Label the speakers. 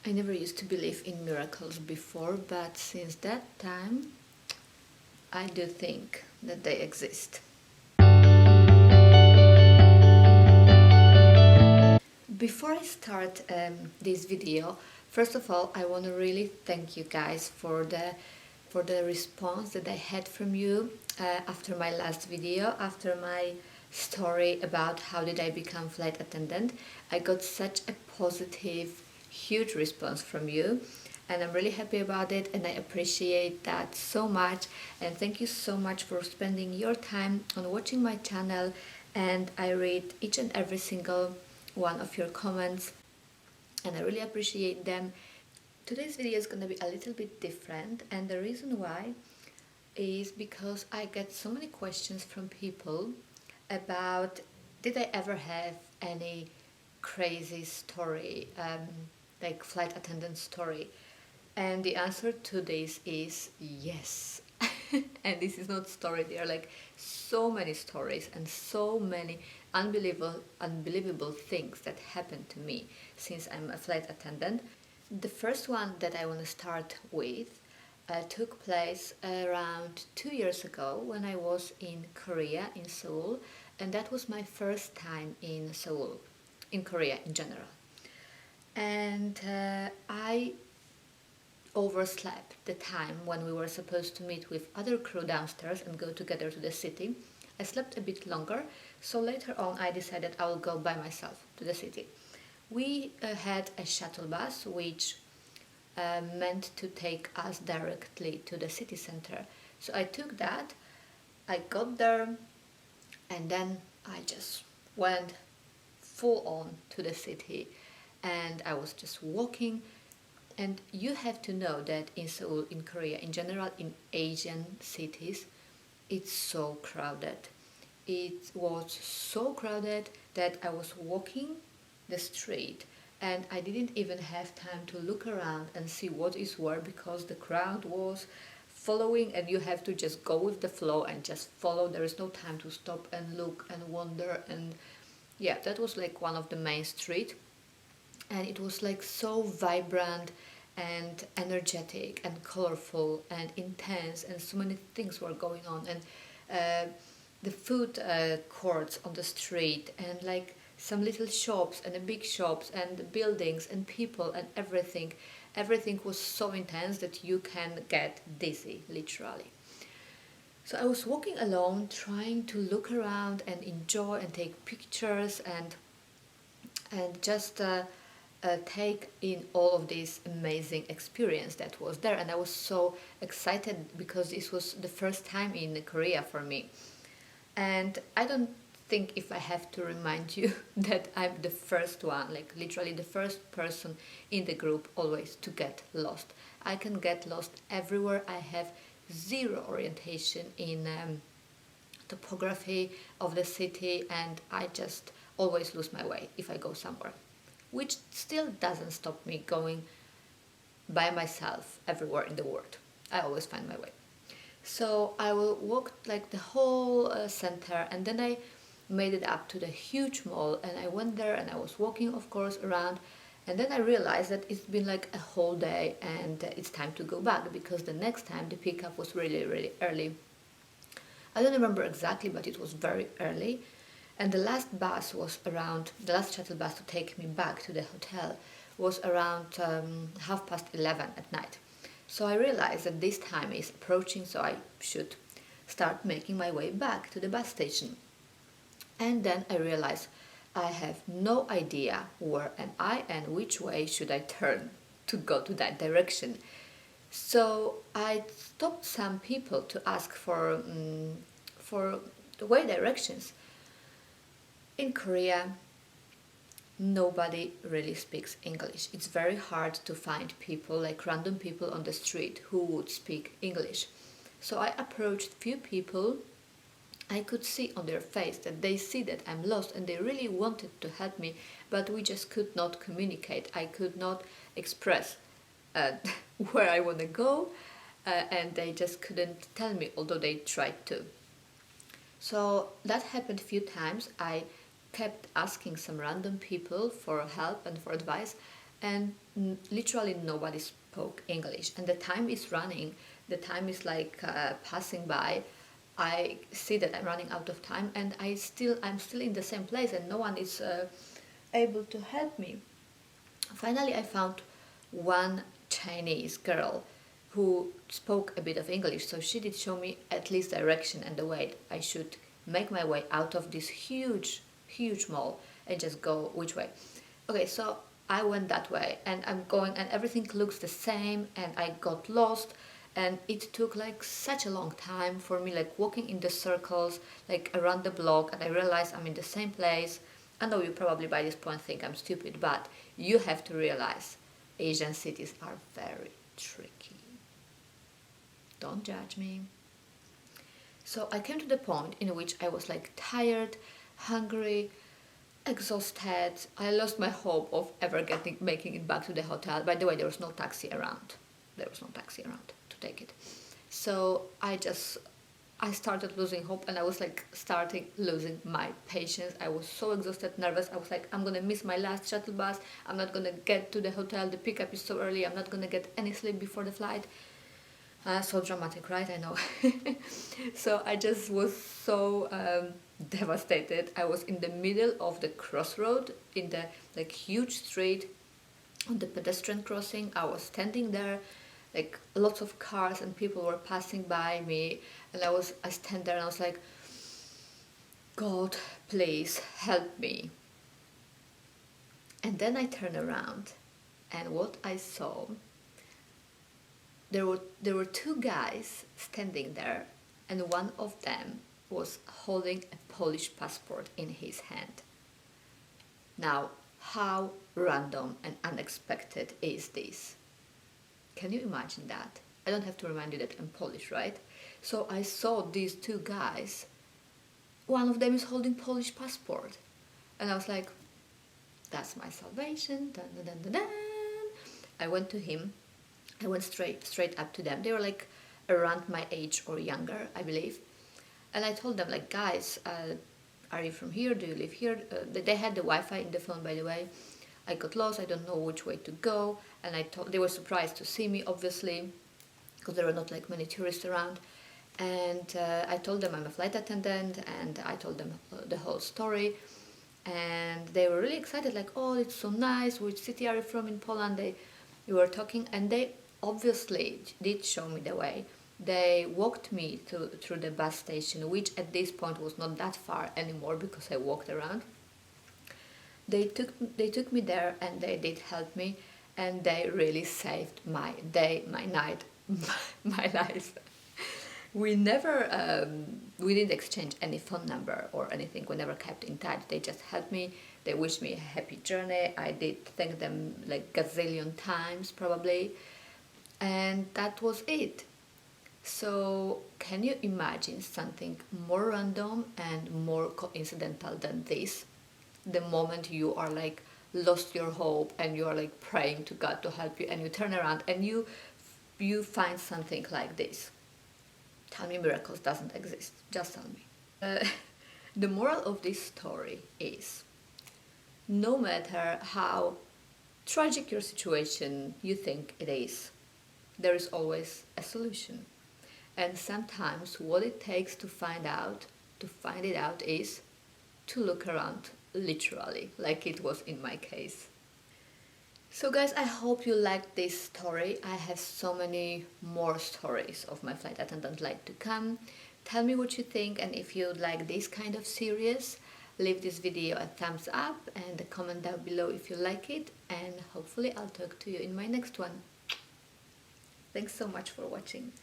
Speaker 1: I never used to believe in miracles before, but since that time, I do think that they exist. Before I start this video, first of all, I want to really thank you guys for the response that I had from you after my last video, after my story about how did I become flight attendant. I got such a positive, huge response from you, and I'm really happy about it, and I appreciate that so much. And thank you so much for spending your time on watching my channel, and I read each and every single one of your comments, and I really appreciate them. Today's video is going to be a little bit different, and the reason why is because I get so many questions from people about did I ever have any crazy story, like flight attendant story, and the answer to this is yes. And this is not story, there are like so many stories and so many unbelievable things that happened to me since I'm a flight attendant. The first one that I want to start with took place around 2 years ago when I was in Korea, in Seoul, and that was my first time in Seoul, in Korea in general. And I overslept the time when we were supposed to meet with other crew downstairs and go together to the city. I slept a bit longer, so later on I decided I will go by myself to the city. We had a shuttle bus which meant to take us directly to the city center. So I took that, I got there, and then I just went full on to the city, and I was just walking. And you have to know that in Seoul, in Korea, in general, in Asian cities, it's so crowded. It was so crowded that I was walking the street and I didn't even have time to look around and see what is where, because the crowd was following and you have to just go with the flow and just follow. There is no time to stop and look and wonder. And yeah, that was like one of the main street, and it was like so vibrant and energetic and colorful and intense, and so many things were going on. And the food courts on the street, and like some little shops and the big shops and the buildings and people and everything was so intense that you can get dizzy, literally. So I was walking alone, trying to look around and enjoy and take pictures and just take in all of this amazing experience that was there. And I was so excited because this was the first time in Korea for me. And I don't think if I have to remind you that I'm the first one, like literally the first person in the group always to get lost. I can get lost everywhere. I have zero orientation in topography of the city, and I just always lose my way if I go somewhere, which still doesn't stop me going by myself everywhere in the world. I always find my way. So I will walk like the whole center, and then I made it up to the huge mall, and I went there and I was walking, of course, around. And then I realized that it's been like a whole day and it's time to go back, because the next time the pickup was really early. I don't remember exactly, but it was very early. And the last shuttle bus to take me back to the hotel was around 11:30 at night. So I realized that this time is approaching, so I should start making my way back to the bus station. And then I realized I have no idea where am I and which way should I turn to go to that direction. So I stopped some people to ask for the way directions. In Korea, nobody really speaks English. It's very hard to find people, like random people on the street, who would speak English. So I approached few people. I could see on their face that they see that I'm lost and they really wanted to help me, but we just could not communicate. I could not express where I want to go, and they just couldn't tell me, although they tried to. So that happened a few times. I kept asking some random people for help and for advice, and literally nobody spoke English, and the time is running, the time is like passing by. I see that I'm running out of time, and I'm still in the same place, and no one is able to help me. Finally, I found one Chinese girl who spoke a bit of English, so she did show me at least direction and the way I should make my way out of this huge mall and just go which way. Okay, so I went that way, and I'm going, and everything looks the same, and I got lost, and it took like such a long time for me, like walking in the circles, like around the block, and I realized I'm in the same place. I know you probably by this point think I'm stupid, but you have to realize Asian cities are very tricky. Don't judge me. So I came to the point in which I was like tired, hungry, exhausted. I lost my hope of ever making it back to the hotel. By the way, there was no taxi around. There was no taxi around to take it. So I started losing hope, and I was like starting losing my patience. I was so exhausted, nervous. I was like, I'm gonna miss my last shuttle bus. I'm not gonna get to the hotel. The pickup is so early. I'm not gonna get any sleep before the flight. So dramatic, right? I know. So I just was so devastated. I was in the middle of the crossroad in the like huge street on the pedestrian crossing. I was standing there, like lots of cars and people were passing by me, and I stand there and I was like, God, please help me. And then I turned around, and what I saw, there were two guys standing there, and one of them was holding a Polish passport in his hand. Now, how random and unexpected is this? Can you imagine that? I don't have to remind you that I'm Polish, right? So I saw these two guys. One of them is holding Polish passport. And I was like, that's my salvation. Dun, dun, dun, dun, dun. I went to him. I went straight up to them. They were like around my age or younger, I believe. And I told them, like, guys, are you from here? Do you live here? They had the Wi-Fi in the phone, by the way. I got lost. I don't know which way to go. And they were surprised to see me, obviously, because there were not like many tourists around. And I told them I'm a flight attendant, and I told them the whole story. And they were really excited, like, oh, it's so nice. Which city are you from in Poland? We were talking, and they obviously did show me the way. They walked me through the bus station, which at this point was not that far anymore because I walked around. They took me there, and they did help me, and they really saved my day, my night, my life. We didn't exchange any phone number or anything. We never kept in touch. They just helped me. They wished me a happy journey. I did thank them like gazillion times probably, and that was it. So can you imagine something more random and more coincidental than this? The moment you are like lost your hope and you are like praying to God to help you, and you turn around and you find something like this. Tell me miracles doesn't exist. Just tell me. The moral of this story is, no matter how tragic your situation you think it is, there is always a solution. And sometimes what it takes to find it out is to look around, literally, like it was in my case. So guys, I hope you liked this story. I have so many more stories of my flight attendant life to come. Tell me what you think, and if you like this kind of series, leave this video a thumbs up and a comment down below if you like it, and hopefully I'll talk to you in my next one. Thanks so much for watching.